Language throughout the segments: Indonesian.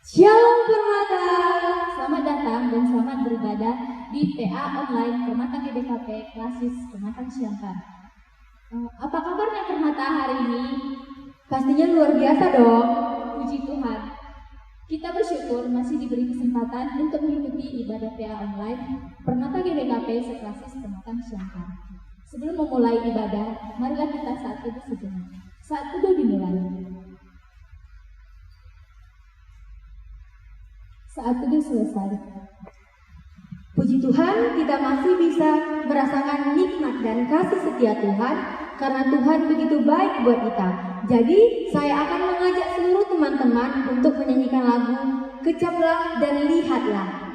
Shalom Permata, selamat datang dan selamat beribadah di PA Online Permata GBKP Klasis Pematang Siantar. Apa kabarnya Permata hari ini? Pastinya luar biasa dong. Puji Tuhan. Kita bersyukur masih diberi kesempatan untuk mengikuti ibadah PA Online Permata GBKP Seklasis Pematang Siantar. Sebelum memulai ibadah, marilah kita saat teduh sejenak. Saat teduh dimulai. Saat teduh selesai. Puji Tuhan, kita masih bisa merasakan nikmat dan kasih setia Tuhan karena Tuhan begitu baik buat kita. Jadi, saya akan mengajak seluruh teman-teman untuk menyanyikan lagu Kecaplah dan Lihatlah.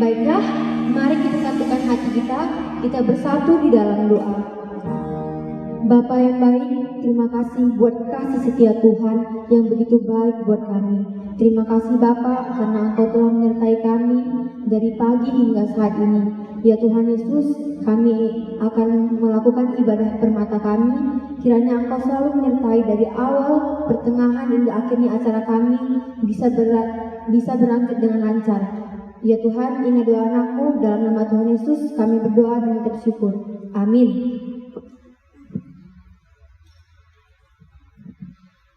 Baiklah, mari kita satukan hati kita bersatu di dalam doa. Bapa yang baik, terima kasih buat kasih setia Tuhan yang begitu baik buat kami. Terima kasih Bapa karena Engkau telah menyertai kami dari pagi hingga saat ini. Ya Tuhan Yesus, kami akan melakukan ibadah permata kami. Kiranya Engkau selalu menyertai dari awal, pertengahan hingga akhirnya acara kami bisa berangkat dengan lancar. Ya Tuhan, ini doa anakmu, dalam nama Tuhan Yesus kami berdoa dan bersyukur. Amin.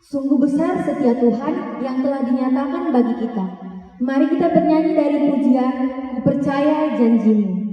Sungguh besar setia Tuhan yang telah dinyatakan bagi kita. Mari kita bernyanyi dari pujian Ku Percaya Janjimu.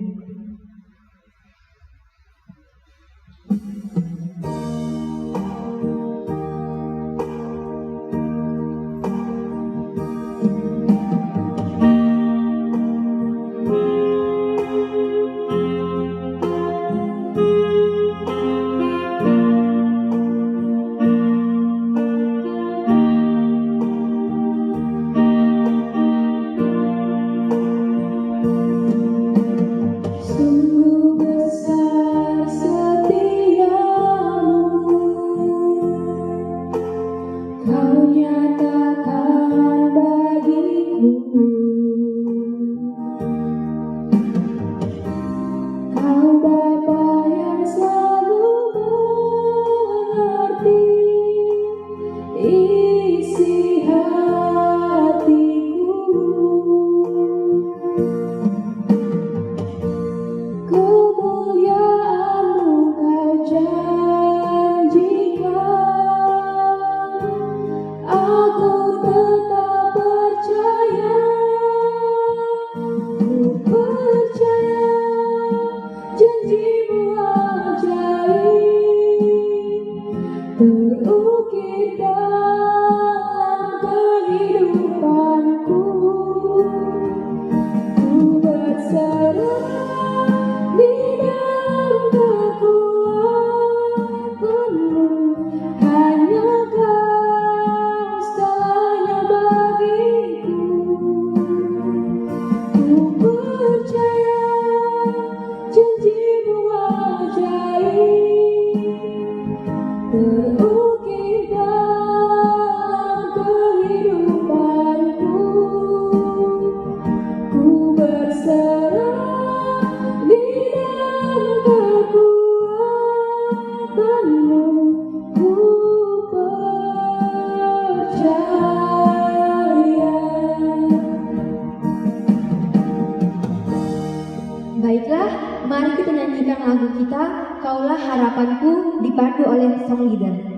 Hanya Kau segalanya. Kaulah harapanku dipandu oleh sang leader.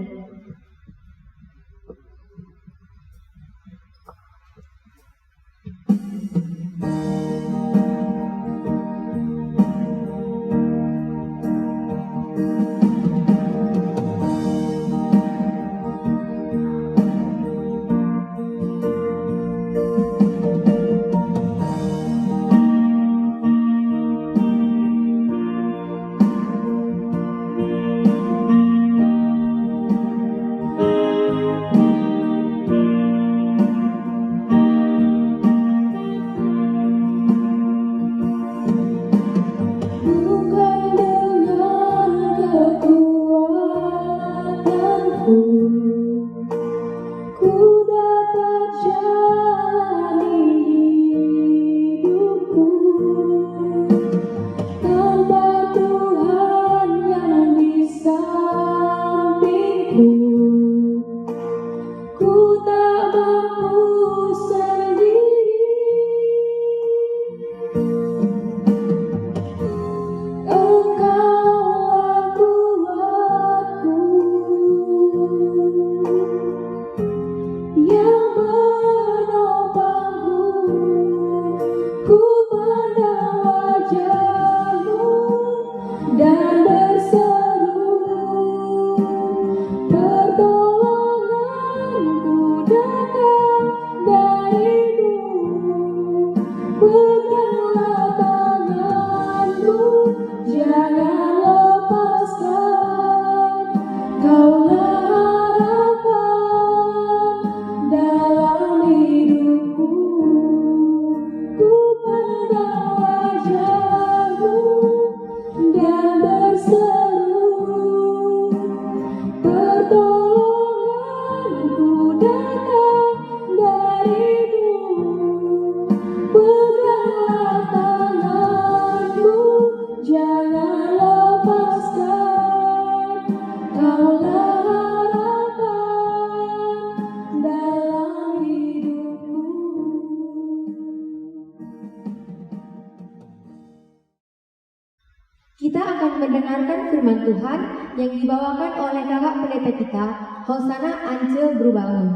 Kita akan mendengarkan firman Tuhan yang dibawakan oleh kakak pendeta kita, Hosana Ance Brubalan.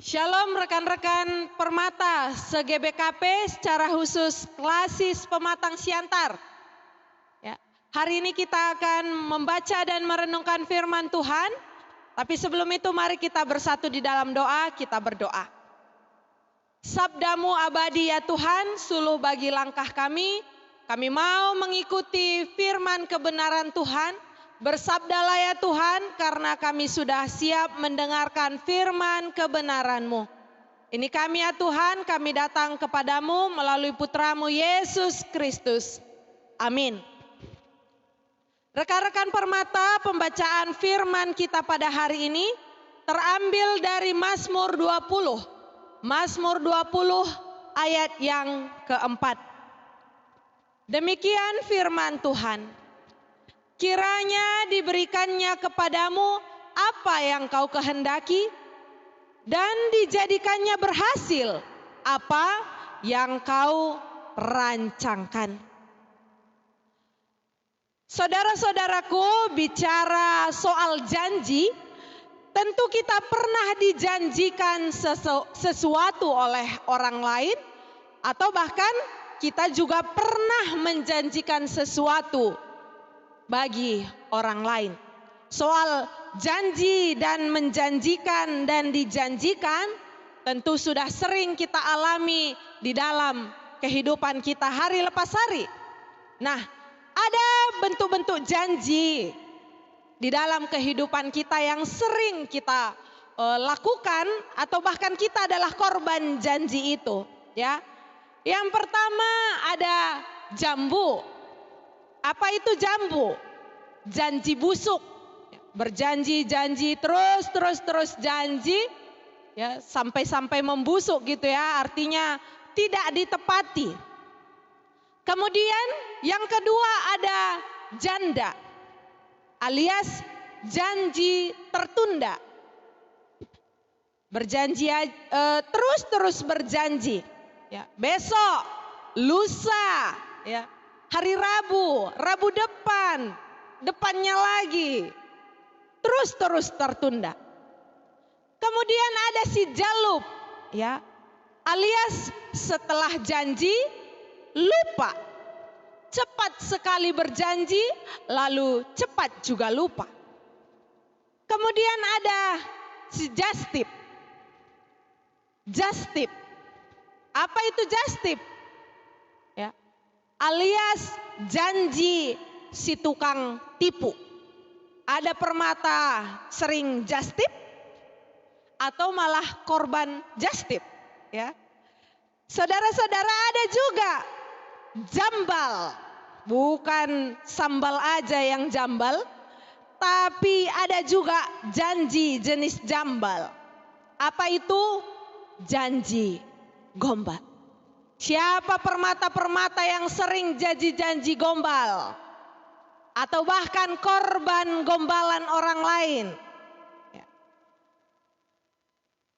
Shalom rekan-rekan Permata se-GBKP, secara khusus Klasis Pematang Siantar. Ya, hari ini kita akan membaca dan merenungkan firman Tuhan. Tapi sebelum itu mari kita bersatu di dalam doa, kita berdoa. Sabdamu abadi ya Tuhan, suluh bagi langkah kami. Kami mau mengikuti firman kebenaran Tuhan. Bersabdalah ya Tuhan, karena kami sudah siap mendengarkan firman kebenaran-Mu. Ini kami ya Tuhan, kami datang kepadamu melalui Putra-Mu Yesus Kristus. Amin. Rekan-rekan Permata, pembacaan firman kita pada hari ini terambil dari Mazmur 20. Mazmur 20 ayat yang keempat. Demikian firman Tuhan. Kiranya diberikannya kepadamu apa yang kau kehendaki dan dijadikannya berhasil apa yang kau rancangkan. Saudara-saudaraku, bicara soal janji, tentu kita pernah dijanjikan sesuatu oleh orang lain, atau bahkan kita juga pernah menjanjikan sesuatu bagi orang lain. Soal janji dan menjanjikan dan dijanjikan tentu sudah sering kita alami di dalam kehidupan kita hari lepas hari. Nah, ada bentuk-bentuk janji di dalam kehidupan kita yang sering kita lakukan, atau bahkan kita adalah korban janji itu, ya. Yang pertama ada jambu. Apa itu jambu? Janji busuk. Berjanji-janji terus janji, ya, sampai membusuk gitu ya, artinya tidak ditepati. Kemudian yang kedua ada janda, alias janji tertunda. Berjanji terus berjanji. Ya, besok, lusa, ya, Hari Rabu, Rabu depan, depannya lagi. Terus tertunda. Kemudian ada si Jalub, ya, alias setelah janji lupa. Cepat sekali berjanji, lalu cepat juga lupa. Kemudian ada si Jastip. Jastip. Apa itu Jastip? Ya, alias janji si tukang tipu. Ada permata sering Jastip atau malah korban Jastip, ya. Saudara-saudara, ada juga jambal. Bukan sambal aja yang jambal, tapi ada juga janji jenis jambal. Apa itu? Janji gombal. Siapa permata-permata yang sering janji-janji gombal? Atau bahkan korban gombalan orang lain? Ya.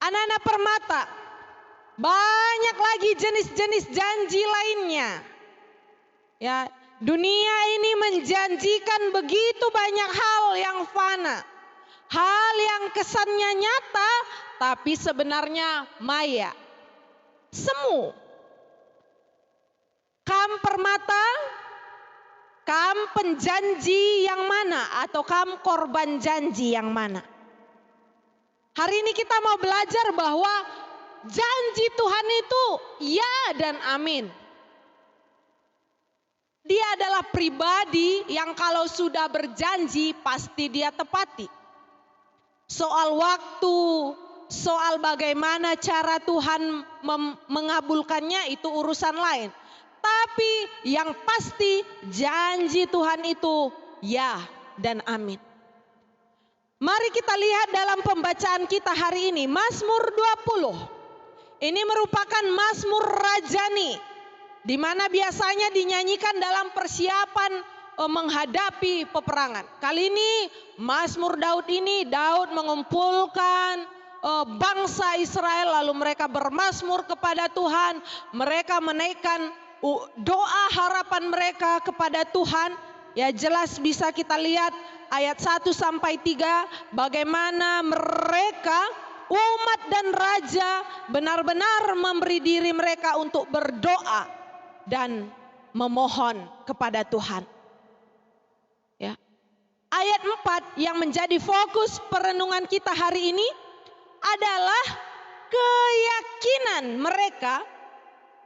Anak-anak permata, banyak lagi jenis-jenis janji lainnya. Ya, dunia ini menjanjikan begitu banyak hal yang fana. Hal yang kesannya nyata, tapi sebenarnya maya. Semu. Kam permata, kam penjanji yang mana? Atau kam korban janji yang mana? Hari ini kita mau belajar bahwa janji Tuhan itu ya dan amin. Dia adalah pribadi yang kalau sudah berjanji pasti dia tepati. Soal waktu, soal bagaimana cara Tuhan mengabulkannya itu urusan lain. Tapi yang pasti janji Tuhan itu ya dan amin. Mari kita lihat dalam pembacaan kita hari ini, Mazmur 20. Ini merupakan Mazmur Rajani, di mana biasanya dinyanyikan dalam persiapan menghadapi peperangan. Kali ini Mazmur Daud ini, Daud mengumpulkan bangsa Israel, lalu mereka bermazmur kepada Tuhan. Mereka menaikkan doa harapan mereka kepada Tuhan. Ya, jelas bisa kita lihat ayat 1 sampai 3 bagaimana mereka, umat dan raja, benar-benar memberi diri mereka untuk berdoa dan memohon kepada Tuhan. Ya. Ayat 4 yang menjadi fokus perenungan kita hari ini adalah keyakinan mereka,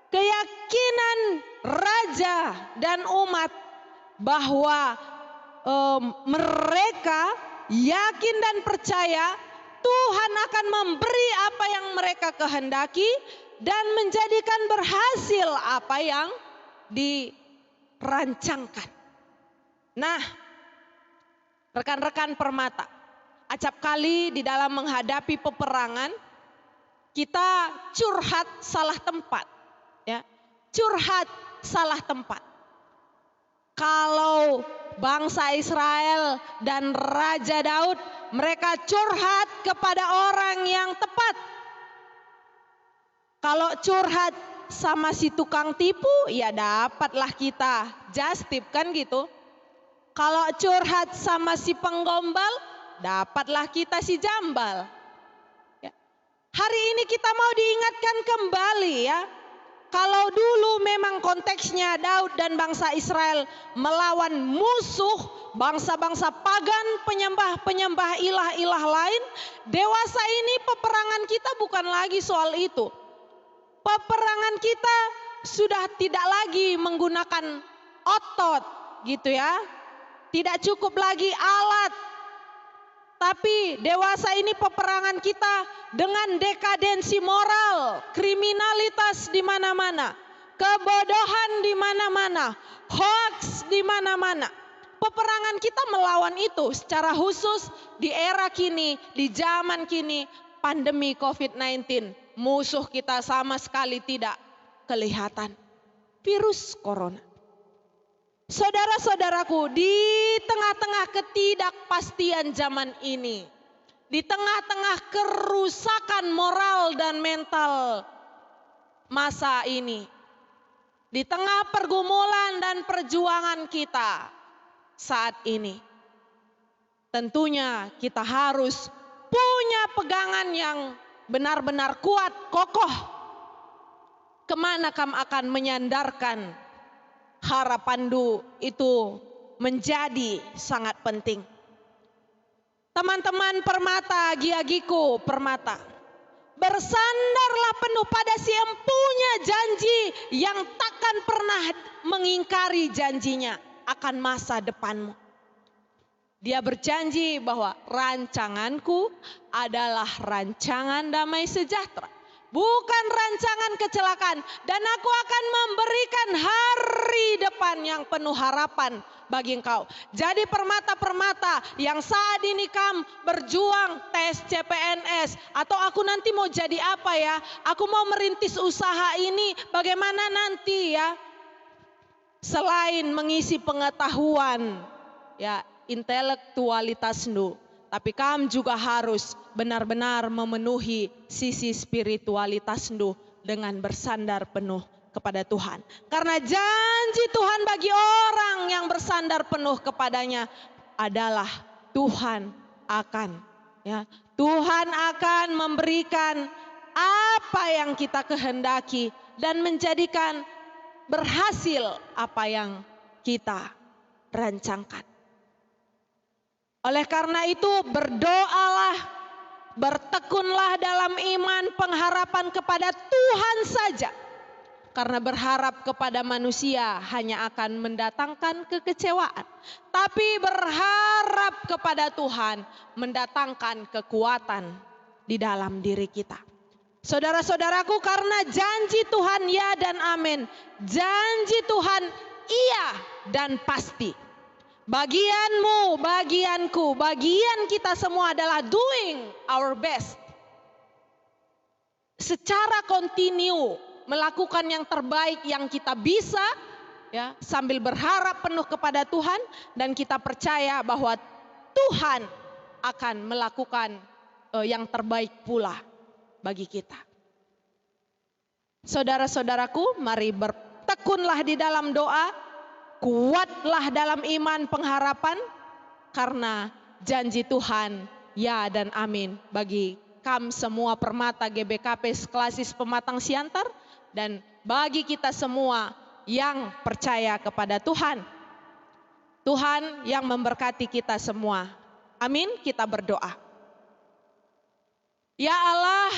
keyakinan raja dan umat bahwa mereka yakin dan percaya Tuhan akan memberi apa yang mereka kehendaki dan menjadikan berhasil apa yang dirancangkan. Nah, rekan-rekan permata, acap kali di dalam menghadapi peperangan kita curhat salah tempat, ya. Curhat salah tempat. Kalau bangsa Israel dan Raja Daud, mereka curhat kepada orang yang tepat. Kalau curhat sama si tukang tipu, ya dapatlah kita Jastip, kan gitu. Kalau curhat sama si penggombal, dapatlah kita si jambal. Ya. Hari ini kita mau diingatkan kembali, ya. Kalau dulu memang konteksnya Daud dan bangsa Israel melawan musuh bangsa-bangsa pagan, penyembah-penyembah ilah-ilah lain, dewasa ini peperangan kita bukan lagi soal itu. Peperangan kita sudah tidak lagi menggunakan otot, gitu ya. Tidak cukup lagi alat. Tapi dewasa ini peperangan kita dengan dekadensi moral, kriminalitas di mana-mana, kebodohan di mana-mana, hoax di mana-mana. Peperangan kita melawan itu secara khusus di era kini, di zaman kini, pandemi COVID-19. Musuh kita sama sekali tidak kelihatan. Virus corona. Saudara-saudaraku, di tengah-tengah ketidakpastian zaman ini, di tengah-tengah kerusakan moral dan mental masa ini, di tengah pergumulan dan perjuangan kita saat ini. Tentunya kita harus punya pegangan yang benar-benar kuat, kokoh. Kemana kamu akan menyandarkan harapanmu itu menjadi sangat penting. Teman-teman Permata, Giagiku Permata, bersandarlah penuh pada si empunya janji yang takkan pernah mengingkari janjinya akan masa depanmu. Dia berjanji bahwa rancanganku adalah rancangan damai sejahtera, bukan rancangan kecelakaan. Dan aku akan memberikan hari depan yang penuh harapan bagi engkau. Jadi permata-permata yang saat ini kamu berjuang tes CPNS, atau aku nanti mau jadi apa ya, aku mau merintis usaha ini, bagaimana nanti ya. Selain mengisi pengetahuan ya, intelektualitasmu, tapi kamu juga harus benar-benar memenuhi sisi spiritualitasmu dengan bersandar penuh kepada Tuhan. Karena janji Tuhan bagi orang yang bersandar penuh kepadanya adalah Tuhan akan memberikan apa yang kita kehendaki dan menjadikan berhasil apa yang kita rancangkan. Oleh karena itu berdoalah, bertekunlah dalam iman pengharapan kepada Tuhan saja. Karena berharap kepada manusia hanya akan mendatangkan kekecewaan. Tapi berharap kepada Tuhan mendatangkan kekuatan di dalam diri kita. Saudara-saudaraku, karena janji Tuhan ya dan amin. Janji Tuhan iya dan pasti. Bagianmu, bagianku, bagian kita semua adalah doing our best. Secara kontinu melakukan yang terbaik yang kita bisa ya, sambil berharap penuh kepada Tuhan, dan kita percaya bahwa Tuhan akan melakukan yang terbaik pula bagi kita. Saudara-saudaraku, mari bertekunlah di dalam doa. Kuatlah dalam iman pengharapan, karena janji Tuhan ya dan amin bagi kami semua Permata GBKP Seklasis Pematang Siantar, dan bagi kita semua yang percaya kepada Tuhan. Tuhan yang memberkati kita semua. Amin, kita berdoa. Ya Allah,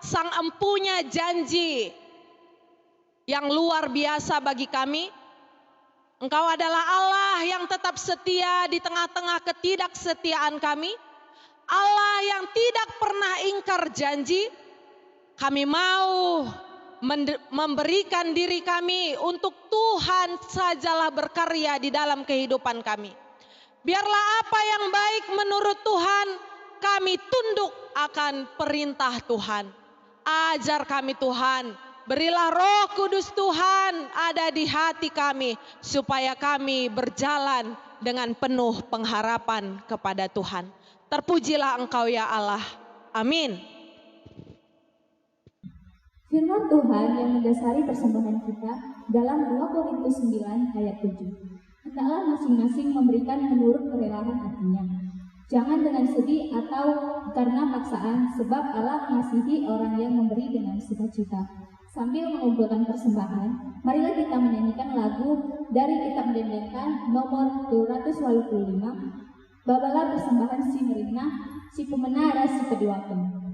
Sang empunya janji yang luar biasa bagi kami. Engkau adalah Allah yang tetap setia di tengah-tengah ketidaksetiaan kami. Allah yang tidak pernah ingkar janji. Kami mau memberikan diri kami untuk Tuhan sajalah berkarya di dalam kehidupan kami. Biarlah apa yang baik menurut Tuhan, kami tunduk akan perintah Tuhan. Ajar kami Tuhan. Berilah Roh Kudus Tuhan ada di hati kami, supaya kami berjalan dengan penuh pengharapan kepada Tuhan. Terpujilah Engkau ya Allah. Amin. Firman Tuhan yang mendasari persembahan kita dalam 2 Korintus 9 ayat 7. Hendaklah masing-masing memberikan menurut kerelaan hatinya. Jangan dengan sedih atau karena paksaan, sebab Allah mengasihi orang yang memberi dengan sukacita. Sambil mengumpulkan persembahan, marilah kita menyanyikan lagu dari kitab Dendengkan nomor 285. Babalah persembahan si merina, si pemenara si keduakan.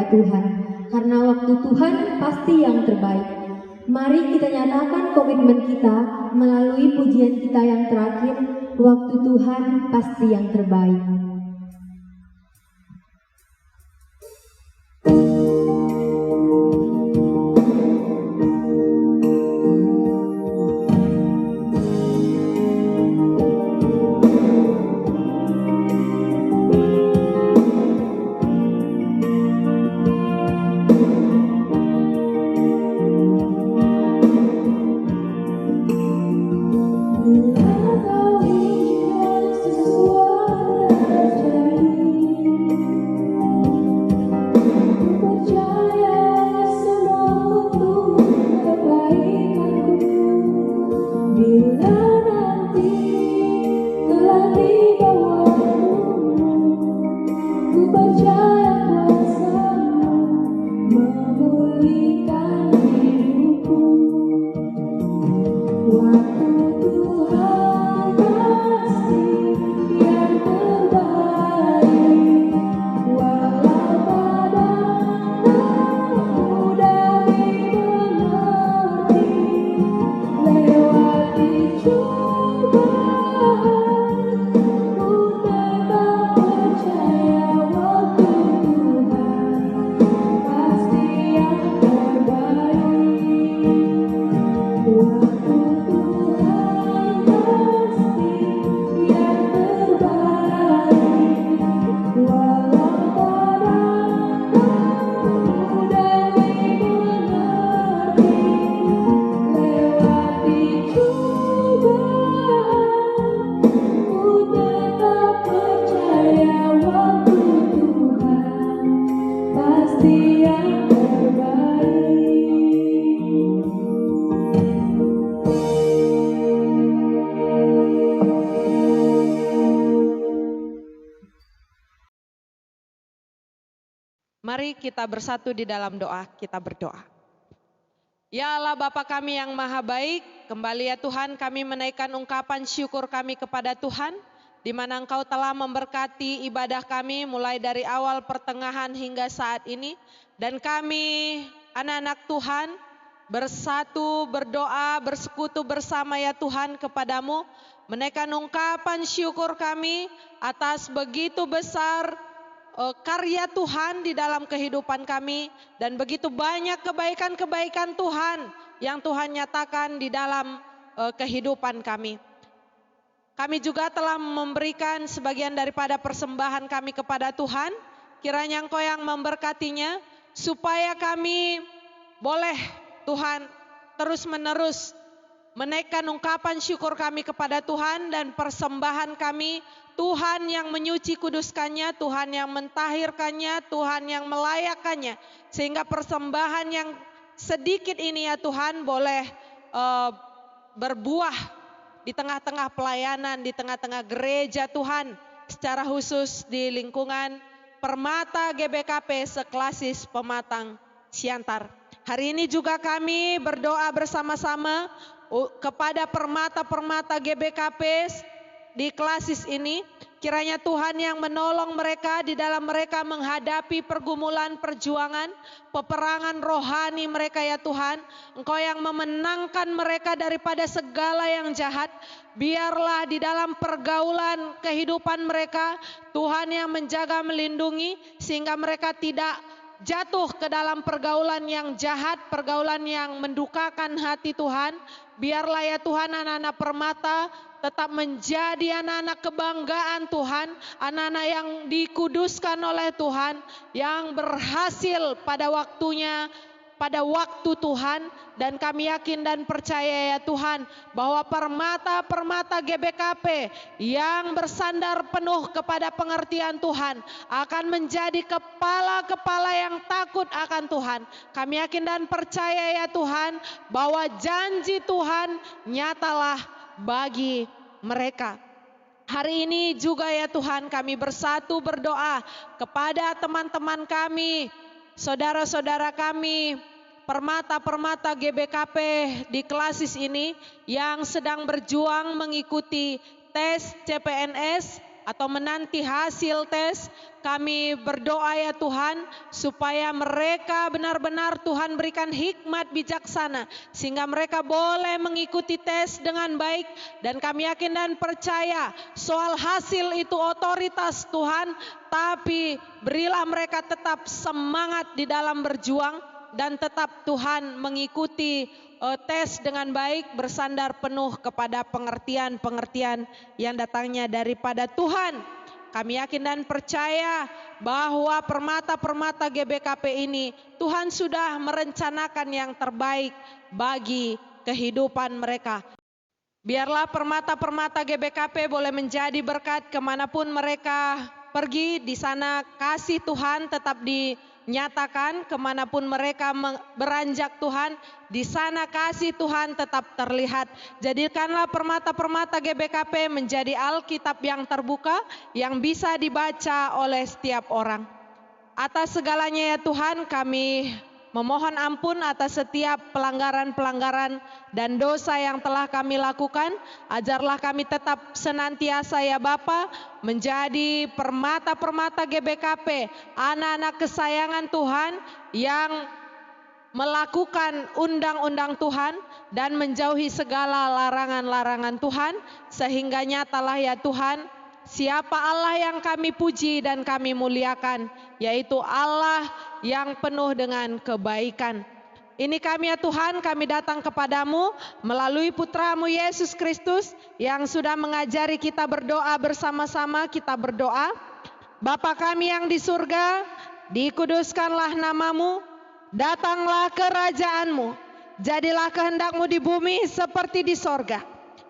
Tuhan, karena waktu Tuhan pasti yang terbaik. Mari kita nyatakan komitmen kita melalui pujian kita yang terakhir, waktu Tuhan pasti yang terbaik. Mari kita bersatu di dalam doa, kita berdoa. Ya Allah Bapa kami yang maha baik, kembali ya Tuhan kami menaikkan ungkapan syukur kami kepada Tuhan, di mana Engkau telah memberkati ibadah kami mulai dari awal pertengahan hingga saat ini. Dan kami anak-anak Tuhan bersatu, berdoa, bersekutu bersama ya Tuhan kepadamu, menaikkan ungkapan syukur kami atas begitu besar karya Tuhan di dalam kehidupan kami dan begitu banyak kebaikan-kebaikan Tuhan yang Tuhan nyatakan di dalam kehidupan kami. Kami juga telah memberikan sebagian daripada persembahan kami kepada Tuhan. Kiranya Engkau yang memberkatinya supaya kami boleh Tuhan terus-menerus menaikkan ungkapan syukur kami kepada Tuhan dan persembahan kami. Tuhan yang menyuci kuduskannya, Tuhan yang mentahirkannya, Tuhan yang melayakkannya. Sehingga persembahan yang sedikit ini ya Tuhan boleh berbuah di tengah-tengah pelayanan, di tengah-tengah gereja Tuhan. Secara khusus di lingkungan Permata GBKP Seklasis Pematang Siantar. Hari ini juga kami berdoa bersama-sama kepada permata-permata GBKP di klasis ini, kiranya Tuhan yang menolong mereka di dalam mereka menghadapi pergumulan perjuangan, peperangan rohani mereka ya Tuhan. Engkau yang memenangkan mereka daripada segala yang jahat. Biarlah di dalam pergaulan kehidupan mereka, Tuhan yang menjaga melindungi sehingga mereka tidak jatuh ke dalam pergaulan yang jahat, pergaulan yang mendukakan hati Tuhan. Biarlah ya Tuhan anak-anak permata tetap menjadi anak-anak kebanggaan Tuhan, anak-anak yang dikuduskan oleh Tuhan, yang berhasil pada waktunya, pada waktu Tuhan. Dan kami yakin dan percaya ya Tuhan bahwa permata-permata GBKP yang bersandar penuh kepada pengertian Tuhan akan menjadi kepala-kepala yang takut akan Tuhan. Kami yakin dan percaya ya Tuhan bahwa janji Tuhan nyatalah bagi mereka. Hari ini juga ya Tuhan kami bersatu berdoa kepada teman-teman kami, saudara-saudara kami, permata-permata GBKP di klasis ini yang sedang berjuang mengikuti tes CPNS atau menanti hasil tes. Kami berdoa ya Tuhan, supaya mereka benar-benar Tuhan berikan hikmat bijaksana, sehingga mereka boleh mengikuti tes dengan baik. Dan kami yakin dan percaya soal hasil itu otoritas Tuhan, tapi berilah mereka tetap semangat di dalam berjuang, dan tetap Tuhan mengikuti tes dengan baik, bersandar penuh kepada pengertian-pengertian yang datangnya daripada Tuhan. Kami yakin dan percaya bahwa permata-permata GBKP ini Tuhan sudah merencanakan yang terbaik bagi kehidupan mereka. Biarlah permata-permata GBKP boleh menjadi berkat kemanapun mereka pergi. Di sana kasih Tuhan tetap dinyatakan, kemanapun mereka beranjak Tuhan, di sana kasih Tuhan tetap terlihat. Jadikanlah permata-permata GBKP menjadi Alkitab yang terbuka, yang bisa dibaca oleh setiap orang. Atas segalanya ya Tuhan, kami memohon ampun atas setiap pelanggaran-pelanggaran dan dosa yang telah kami lakukan. Ajarlah kami tetap senantiasa ya Bapa menjadi permata-permata GBKP, anak-anak kesayangan Tuhan yang melakukan undang-undang Tuhan dan menjauhi segala larangan-larangan Tuhan, sehingga nyatalah ya Tuhan siapa Allah yang kami puji dan kami muliakan, yaitu Allah yang penuh dengan kebaikan. Ini kami ya Tuhan, kami datang kepadamu melalui Putramu Yesus Kristus yang sudah mengajari kita berdoa bersama-sama. Kita berdoa, Bapa kami yang di surga, dikuduskanlah namamu, datanglah kerajaanmu, jadilah kehendakmu di bumi seperti di sorga.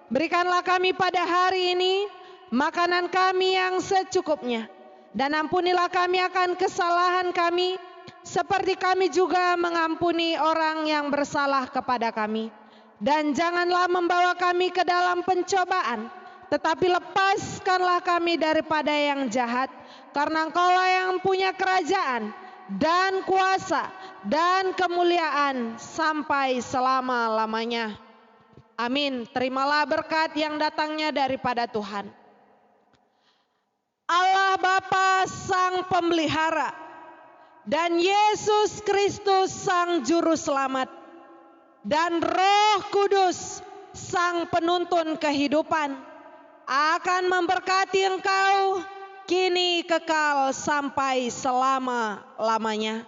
Berikanlah kami pada hari ini makanan kami yang secukupnya, dan ampunilah kami akan kesalahan kami, seperti kami juga mengampuni orang yang bersalah kepada kami. Dan janganlah membawa kami ke dalam pencobaan, tetapi lepaskanlah kami daripada yang jahat. Karena Engkaulah yang punya kerajaan dan kuasa dan kemuliaan sampai selama-lamanya. Amin. Terimalah berkat yang datangnya daripada Tuhan. Allah Bapa Sang Pemelihara dan Yesus Kristus Sang Juru Selamat dan Roh Kudus Sang Penuntun kehidupan akan memberkati engkau kini kekal sampai selama-lamanya.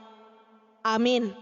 Amin.